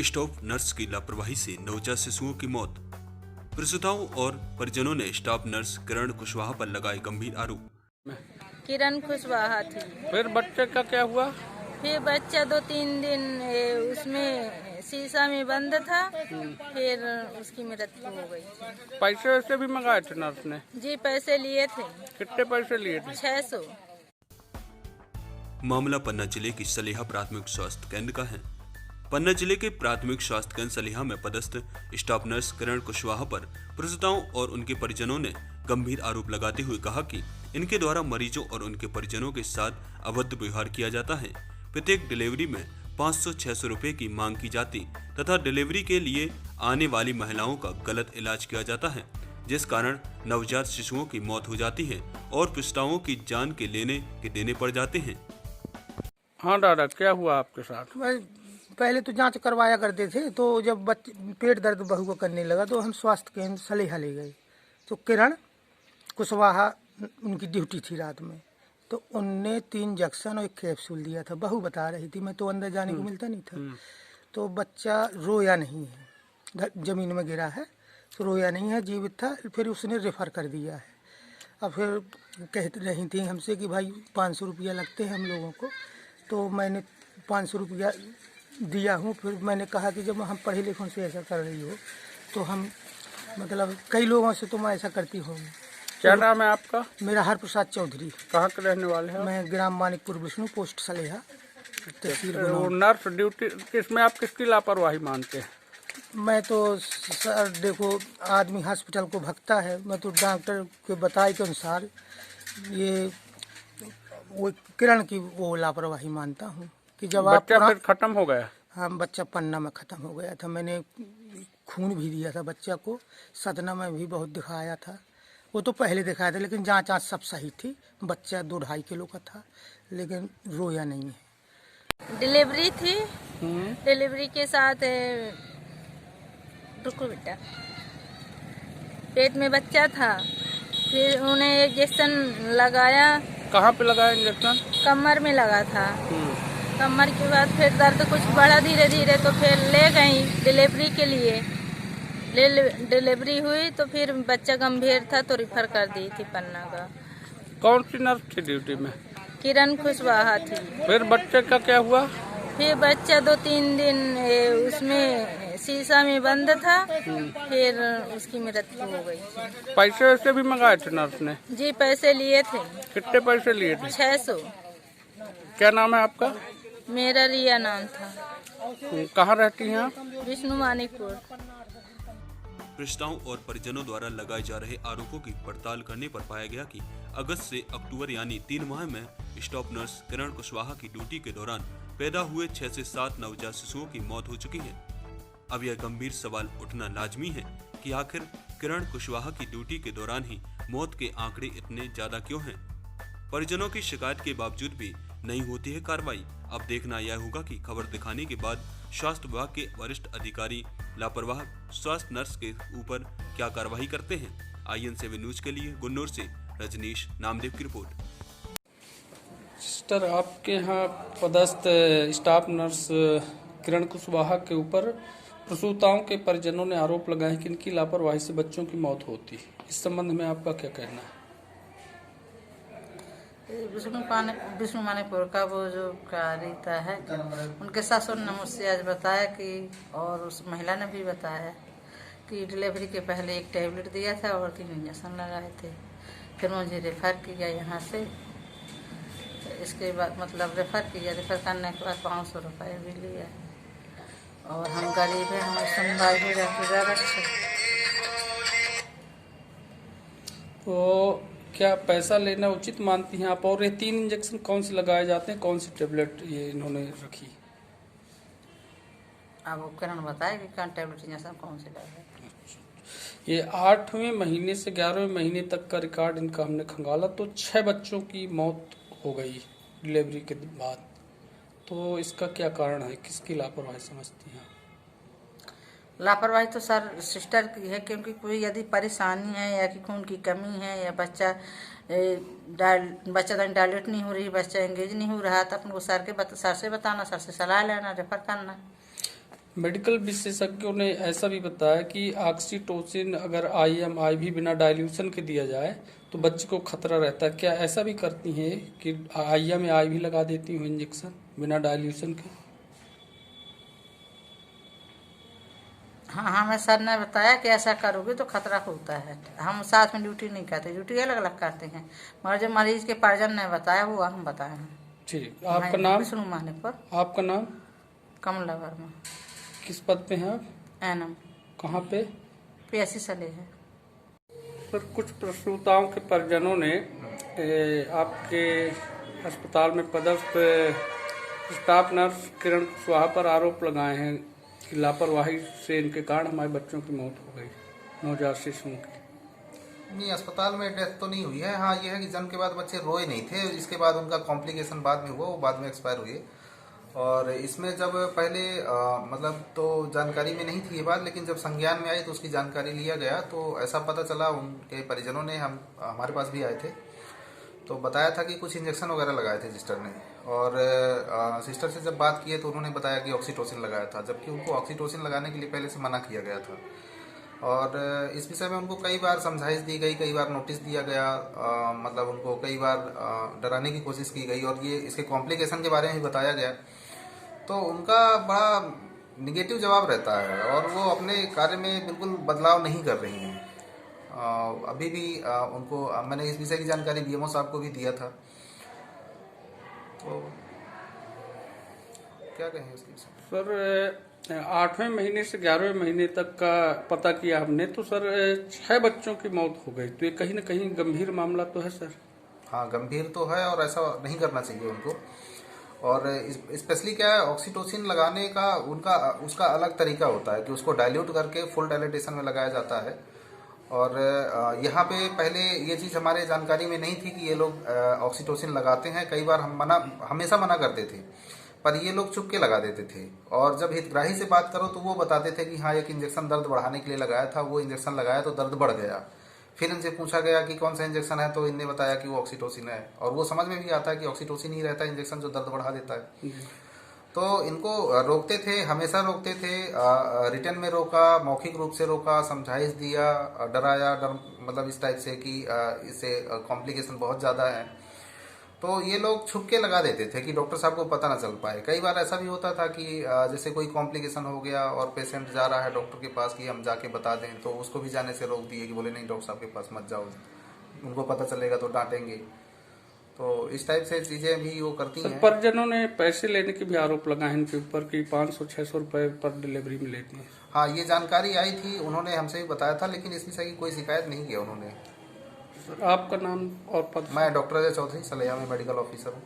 Staff nurse की लापरवाही से नवजात शिशुओं की मौत। प्रसूताओं और परिजनों ने स्टाफ नर्स किरण कुशवाहा पर लगाए गंभीर आरोप। किरण कुशवाहा थी। फिर बच्चे का क्या हुआ? फिर बच्चा 2-3 दिन उसमें शीशा में बंद था, फिर उसकी मृत्यु हो गई थी। पैसे वैसे भी मंगाए थे नर्स ने? जी पैसे लिए थे। कितने पैसे लिए थे? 600। मामला पन्ना जिले की सलेहा प्राथमिक स्वास्थ्य केंद्र का है। पन्ना जिले के प्राथमिक स्वास्थ्य केंद्र सलेहा में पदस्थ स्टाफ नर्स किरण कुशवाहा पर प्रसूताओं और उनके परिजनों ने गंभीर आरोप लगाते हुए कहा कि इनके द्वारा मरीजों और उनके परिजनों के साथ अभद्र व्यवहार किया जाता है। प्रत्येक डिलीवरी में 500-600 रुपए की मांग की जाती तथा डिलीवरी के लिए आने वाली महिलाओं का गलत इलाज किया जाता है, जिस कारण नवजात शिशुओं की मौत हो जाती है और प्रसूताओं की जान के लेने के देने पड़ जाते हैं। हाँ दादा, क्या हुआ आपके साथ? पहले तो जांच करवाया करते थे, तो जब पेट दर्द बहू को करने लगा तो हम स्वास्थ्य केंद्र सलेहा ले गए। तो किरण कुशवाहा उनकी ड्यूटी थी रात में, तो उनने 3 इंजेक्शन और 1 कैप्सूल दिया था। बहू बता रही थी, मैं तो अंदर जाने को मिलता नहीं था। तो बच्चा रोया नहीं है, जमीन में गिरा है, तो रोया नहीं है, जीवित था। फिर उसने रेफर कर दिया है। अब फिर कह रही थी हमसे कि भाई 500 रुपया लगते हैं हम लोगों को, तो मैंने 500 रुपया दिया हूँ। फिर मैंने कहा कि जब हम पढ़े लिखों से ऐसा कर रही हो तो हम मतलब कई लोगों से तो मैं ऐसा करती हूँ। क्या नाम है आपका? मेरा हर प्रसाद चौधरी। कहाँ के रहने वाले हैं? मैं ग्राम मानिकपुर विष्णु पोस्ट सलेहा तहसील वो गुनौर। नर्स ड्यूटी किसमें आप किसकी लापरवाही मानते हैं? मैं तो सर देखो, आदमी हॉस्पिटल को भगता है, मैं तो डॉक्टर के बताए के अनुसार ये वो किरण की वो लापरवाही मानता हूँ कि जब बच्चा फिर खत्म हो गया? हाँ, बच्चा पन्ना में ख़त्म हो गया था। मैंने खून भी दिया था बच्चा को, सदना में भी बहुत दिखाया था। वो तो पहले दिखाया था, लेकिन जांच सब सही थी। बच्चा 2-2.5 किलो का था, लेकिन रोया नहीं है। डिलीवरी थी। डिलीवरी के साथ रुको बेटा, पेट में बच्चा था। फिर उन्हें इंजेक्शन लगाया। कहाँ पे लगाया इंजेक्शन? कमर में लगा था। कमर के बाद फिर दर्द कुछ बढ़ा धीरे धीरे, तो फिर ले गई डिलीवरी के लिए। डिलीवरी हुई तो फिर बच्चा गंभीर था तो रिफर कर दी थी पन्ना का। कौन सी नर्स थी ड्यूटी में? किरण कुशवाहा थी। फिर बच्चे का क्या हुआ? फिर बच्चा 2-3 दिन उसमें शीशा में बंद था, फिर उसकी मृत्यु हो गई थी। पैसे वैसे भी मंगाए थे नर्स ने? जी पैसे लिए थे। कितने पैसे लिए थे? 600। क्या नाम है आपका? मेरा रिया नाम था। कहाँ रहती हैं आप? विष्णु मानिकपुर। प्रसूताओं और परिजनों द्वारा लगाए जा रहे आरोपों की पड़ताल करने पर पाया गया कि अगस्त से अक्टूबर यानी 3 माह में स्टाफ नर्स किरण कुशवाहा की ड्यूटी के दौरान पैदा हुए 6 से 7 नवजात शिशुओं की मौत हो चुकी है। अब यह गंभीर सवाल उठना लाजमी है कि आखिर किरण कुशवाहा की ड्यूटी के दौरान ही मौत के आंकड़े इतने ज्यादा क्यों हैं? परिजनों की शिकायत के बावजूद भी नहीं होती है कार्रवाई। अब देखना यह होगा कि खबर दिखाने के बाद स्वास्थ्य विभाग के वरिष्ठ अधिकारी लापरवाह स्वास्थ्य नर्स के ऊपर क्या कार्रवाई करते हैं। IN7 न्यूज के लिए गुन्नौर से रजनीश नामदेव की रिपोर्ट। सिस्टर, आपके यहाँ पदस्थ स्टाफ नर्स किरण कुशवाहा के ऊपर प्रसूताओं के परिजनों ने आरोप लगाए कि इनकी लापरवाही से बच्चों की मौत होती है। इस संबंध में आपका क्या कहना है? विष्णु मानिकपुर का वो जो कार्यता है, उनके ससुर ने मुझसे आज बताया कि, और उस महिला ने भी बताया कि डिलीवरी के पहले 1 टैबलेट दिया था और 3 इंजेक्शन लगाए थे। फिर मुझे रेफ़र किया यहाँ से। इसके बाद मतलब रेफ़र करने के बाद 500 रुपये भी लिया। और हम गरीब हैं, हमें सुनवाई हो जाती ज़्यादा अच्छा। तो क्या पैसा लेना उचित मानती हैं आप? और ये 3 इंजेक्शन कौन से लगाए जाते हैं, कौन सी टेबलेट ये इन्होंने रखी? अब वो किरण बताए कि कौन टैबलेट इंजेक्शन कौन से लगाए। ये 8वें महीने से 11वें महीने तक का रिकॉर्ड इनका हमने खंगाला, तो 6 बच्चों की मौत हो गई डिलीवरी के बाद। तो इसका क्या कारण है? किसकी लापरवाही समझती हैं? लापरवाही तो सर सिस्टर की है, क्योंकि कोई यदि परेशानी है या कि खून की कमी है या बच्चा डायलेट नहीं हो रही, बच्चा एंगेज नहीं हो रहा, तो अपन को सर से बताना, सर से सलाह लेना, रेफर करना। मेडिकल विशेषज्ञों ने ऐसा भी बताया कि ऑक्सीटोसिन अगर IMI भी बिना डाइल्यूशन के दिया जाए तो बच्चे को खतरा रहता है। क्या ऐसा भी करती हैं कि IMI भी लगा देती हूँ इंजेक्शन बिना डाइल्यूशन के? हाँ, हमें सर ने बताया कि ऐसा करोगे तो खतरा होता है। हम साथ में ड्यूटी नहीं करते, ड्यूटी अलग अलग करते हैं, मगर जो मरीज के परिजन ने बताया वो हम बताए हैं। ठीक, आपका नाम? विष्णु माने पर। आपका नाम? कमला वर्मा। किस पद पे हैं आप? एनम। कहाँ पे? PSC सले है। सर, कुछ प्रसूताओं के परिजनों ने आपके अस्पताल में पदस्थ स्टाफ नर्स किरण कुशवाहा पर आरोप लगाए हैं कि लापरवाही से इनके कारण हमारे बच्चों की मौत हो गई, नवजात शिशुओं की। नहीं, अस्पताल में डेथ तो नहीं हुई है। हाँ, ये है कि जन्म के बाद बच्चे रोए नहीं थे, इसके बाद उनका कॉम्प्लिकेशन बाद में हुआ, वो बाद में एक्सपायर हुए। और इसमें जब पहले मतलब तो जानकारी में नहीं थी ये बात, लेकिन जब संज्ञान में आई तो उसकी जानकारी लिया गया तो ऐसा पता चला, उनके परिजनों ने हमारे पास भी आए थे तो बताया था कि कुछ इंजेक्शन वगैरह लगाए थे सिस्टर ने। और सिस्टर से जब बात की तो उन्होंने बताया कि ऑक्सीटोसिन लगाया था, जबकि उनको ऑक्सीटोसिन लगाने के लिए पहले से मना किया गया था। और इस विषय में उनको कई बार समझाइश दी गई, कई बार नोटिस दिया गया, मतलब उनको कई बार डराने की कोशिश की गई और ये इसके कॉम्प्लिकेशन के बारे में भी बताया गया। तो उनका बड़ा निगेटिव जवाब रहता है और वो अपने कार्य में बिल्कुल बदलाव नहीं कर रही हैं। अभी भी उनको मैंने इस विषय की जानकारी BMO साहब को भी दिया था। तो क्या कहें इसके विषय? सर, 8वें महीने से 11वें महीने तक का पता किया हमने तो सर 6 बच्चों की मौत हो गई, तो ये कहीं ना कहीं गंभीर मामला तो है सर। हाँ, गंभीर तो है और ऐसा नहीं करना चाहिए उनको। और स्पेशली क्या है, ऑक्सीटोसिन लगाने का उसका अलग तरीका होता है कि उसको डाइल्यूट करके फुल डायलेटेशन में लगाया जाता है। और यहाँ पे पहले ये चीज़ हमारे जानकारी में नहीं थी कि ये लोग ऑक्सीटोसिन लगाते हैं। कई बार हम हमेशा मना करते थे, पर ये लोग चुप के लगा देते थे। और जब हितग्राही से बात करो तो वो बताते थे कि हाँ, एक इंजेक्शन दर्द बढ़ाने के लिए लगाया था, वो इंजेक्शन लगाया तो दर्द बढ़ गया। फिर इनसे पूछा गया कि कौन सा इंजेक्शन है तो इनने बताया कि वो ऑक्सीटोसिन है। और वो समझ में भी आता है कि ऑक्सीटोसिन ही रहता है इंजेक्शन जो दर्द बढ़ा देता है। तो इनको रोकते थे, हमेशा रोकते थे, रिटर्न में रोका, मौखिक रूप से रोका, समझाइश दिया, डराया, मतलब इस टाइप से कि इससे कॉम्प्लिकेशन बहुत ज़्यादा है। तो ये लोग छुप के लगा देते थे कि डॉक्टर साहब को पता ना चल पाए। कई बार ऐसा भी होता था कि जैसे कोई कॉम्प्लिकेशन हो गया और पेशेंट जा रहा है डॉक्टर के पास कि हम जाके बता दें, तो उसको भी जाने से रोक दिए कि बोले नहीं डॉक्टर साहब के पास मत जाओ, उनको पता चलेगा तो डांटेंगे। तो इस टाइप से चीज़ें भी वो करती हैं। परिजनों ने पैसे लेने के भी आरोप लगाए इनके ऊपर कि 500-600 रुपये पर डिलीवरी में लेती है। हाँ, ये जानकारी आई थी, उन्होंने हमसे भी बताया था, लेकिन इस विषय की कोई शिकायत नहीं किया उन्होंने। आपका नाम और पद? मैं डॉक्टर अजय चौधरी, सलैया में मेडिकल ऑफिसर हूँ।